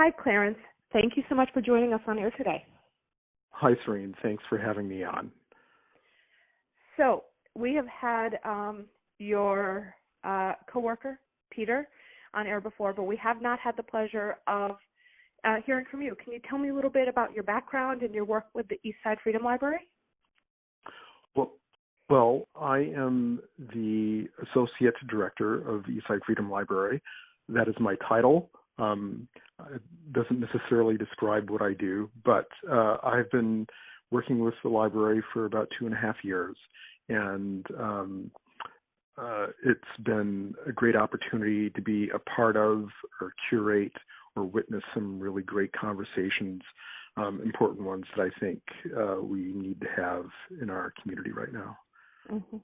Hi, Clarence. Thank you so much for joining us on air today. Hi, Serene. Thanks for having me on. So we have had your coworker, Peter, on air before, but we have not had the pleasure of hearing from you. Can you tell me a little bit about your background and your work with the Eastside Freedom Library? Well, I am the Associate Director of the Eastside Freedom Library. That is my title. It doesn't necessarily describe what I do, but I've been working with the library for about 2.5 years, and it's been a great opportunity to be a part of or curate or witness some really great conversations, important ones that I think we need to have in our community right now. Mm-hmm.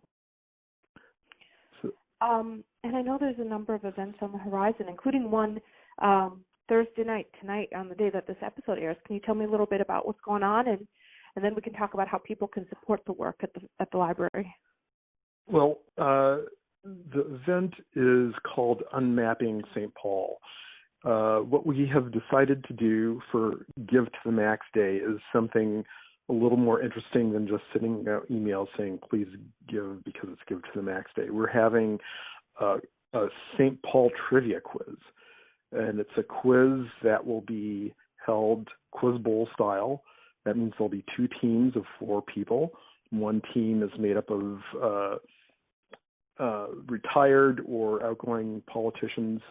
And I know there's a number of events on the horizon, including one Thursday night, tonight, on the day that this episode airs. Can you tell me a little bit about what's going on, and then we can talk about how people can support the work at the library? Well, the event is called Unmapping St. Paul. What we have decided to do for Give to the Max Day is something a little more interesting than just sending out emails saying, please give because it's Give to the Max Day. We're having a St. Paul trivia quiz, and it's a quiz that will be held quiz bowl style. That means there'll be 2 teams of 4 people. One team is made up of retired or outgoing politicians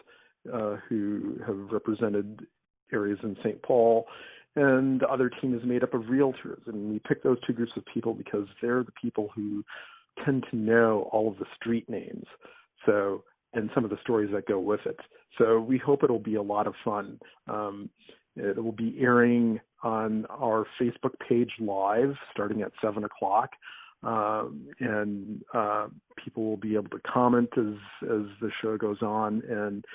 who have represented areas in St. Paul, and the other team is made up of realtors. And we pick those 2 groups of people because they're the people who tend to know all of the street names, and some of the stories that go with it. So we hope it'll be a lot of fun. It will be airing on our Facebook page live starting at 7 o'clock. And people will be able to comment as the show goes on, and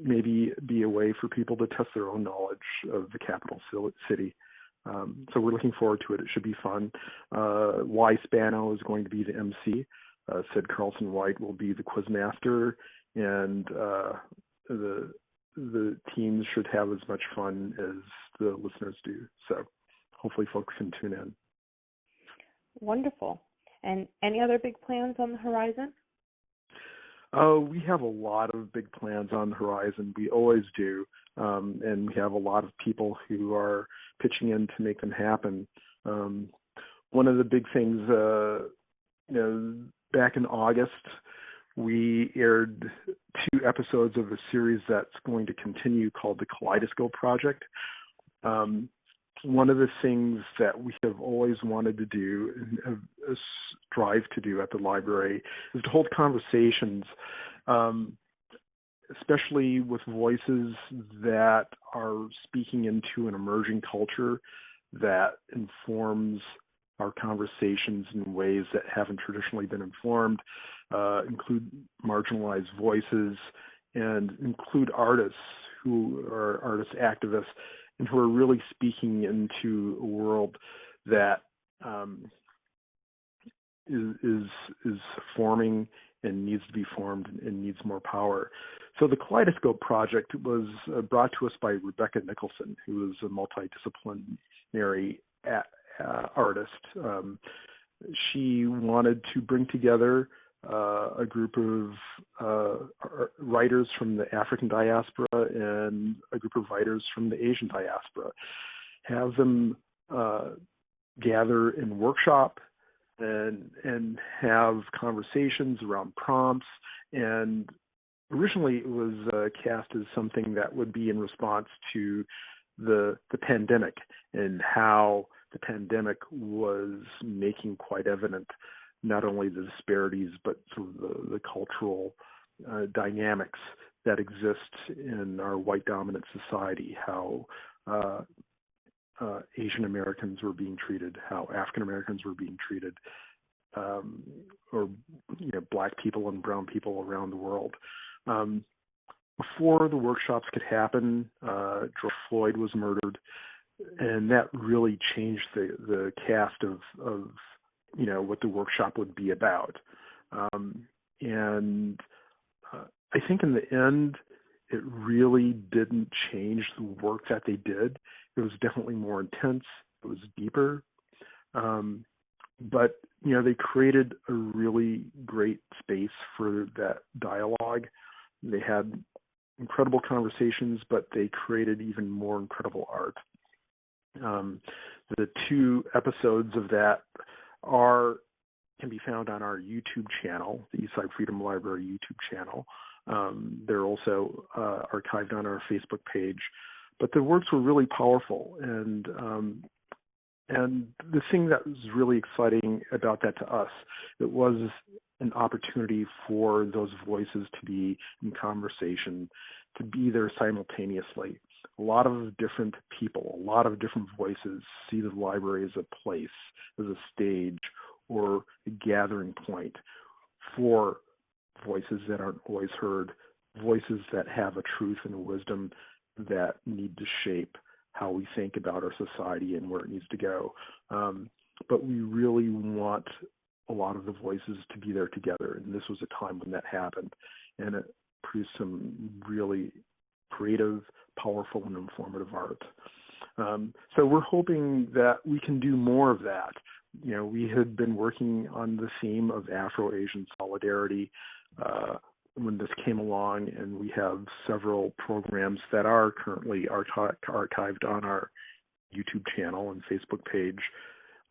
maybe be a way for people to test their own knowledge of the capital city. So we're looking forward to it. It should be fun. Y Spano is going to be the MC. Sid Carlson White will be the quizmaster, and the teams should have as much fun as the listeners do. So hopefully folks can tune in. Wonderful. And any other big plans on the horizon? We have a lot of big plans on the horizon. We always do. And we have a lot of people who are pitching in to make them happen. One of the big things, back in August, we aired 2 episodes of a series that's going to continue called the Kaleidoscope Project. One of the things that we have always wanted to do and have strive to do at the library is to hold conversations, especially with voices that are speaking into an emerging culture that informs our conversations in ways that haven't traditionally been informed, include marginalized voices, and include artists who are artist activists and who are really speaking into a world that is forming and needs to be formed and needs more power. So the Kaleidoscope Project was brought to us by Rebecca Nicholson, who is a multidisciplinary artist. She wanted to bring together a group of writers from the African diaspora and a group of writers from the Asian diaspora, have them gather in workshop and have conversations around prompts. And originally it was cast as something that would be in response to the pandemic and how the pandemic was making quite evident not only the disparities, but sort of the cultural dynamics that exist in our white dominant society, how Asian Americans were being treated, how African Americans were being treated, or Black people and brown people around the world. Before the workshops could happen, George Floyd was murdered, and that really changed the cast of what the workshop would be about. And I think in the end, it really didn't change the work that they did. It was definitely more intense. It was deeper. But, they created a really great space for that dialogue. They had incredible conversations, but they created even more incredible art. The 2 episodes of that can be found on our YouTube channel, the Eastside Freedom Library YouTube channel. They're also archived on our Facebook page. But the works were really powerful, and the thing that was really exciting about that to us, it was an opportunity for those voices to be in conversation, to be there simultaneously. A lot of different people, a lot of different voices see the library as a place, as a stage, or a gathering point for voices that aren't always heard, voices that have a truth and a wisdom that need to shape how we think about our society and where it needs to go. But we really want a lot of the voices to be there together, and this was a time when that happened, and it produced some really creative, powerful, and informative art. So we're hoping that we can do more of that. We had been working on the theme of Afro-Asian solidarity when this came along, and we have several programs that are currently archived on our YouTube channel and Facebook page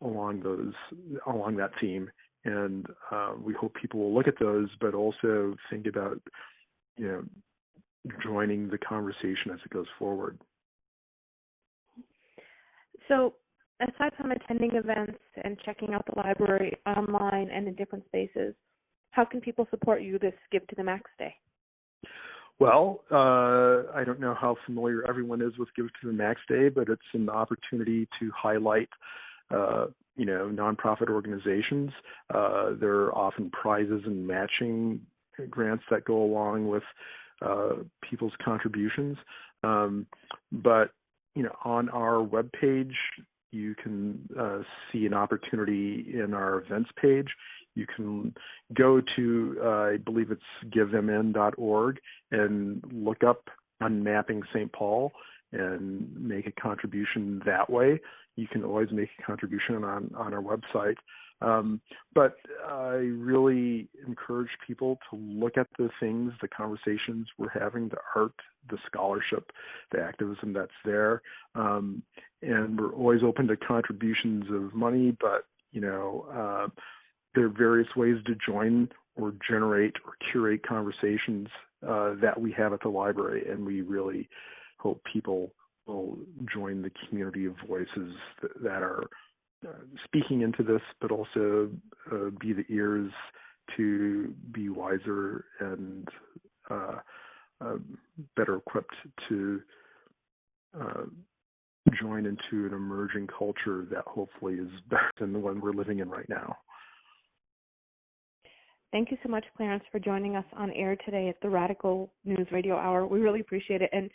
along that theme. And we hope people will look at those, but also think about, joining the conversation as it goes forward. So, aside from attending events and checking out the library online and in different spaces, how can people support you this Give to the Max Day? Well, I don't know how familiar everyone is with Give to the Max Day, but it's an opportunity to highlight, nonprofit organizations. There are often prizes and matching grants that go along with people's contributions. But, on our webpage, you can see an opportunity in our events page. You can go to, I believe it's givemn.org, and look up Unmapping St. Paul and make a contribution that way. You can always make a contribution on our website. But I really encourage people to look at the things, the conversations we're having, the art, the scholarship, the activism that's there. And we're always open to contributions of money, but, there are various ways to join or generate or curate conversations that we have at the library, and we really hope people will join the community of voices that are speaking into this, but also be the ears to be wiser and better equipped to join into an emerging culture that hopefully is better than the one we're living in right now. Thank you so much, Clarence, for joining us on air today at the Radical News Radio Hour. We really appreciate it. And,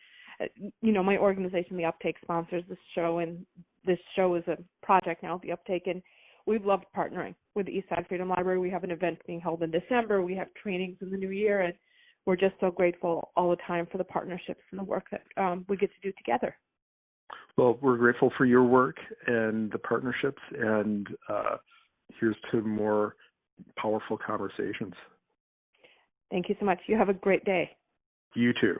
my organization, the UpTake, sponsors this show, and this show is a project now, the UpTake, and we've loved partnering with the Eastside Freedom Library. We have an event being held in December. We have trainings in the new year, and we're just so grateful all the time for the partnerships and the work that we get to do together. Well, we're grateful for your work and the partnerships, and here's to more powerful conversations. Thank you so much. You have a great day. You too.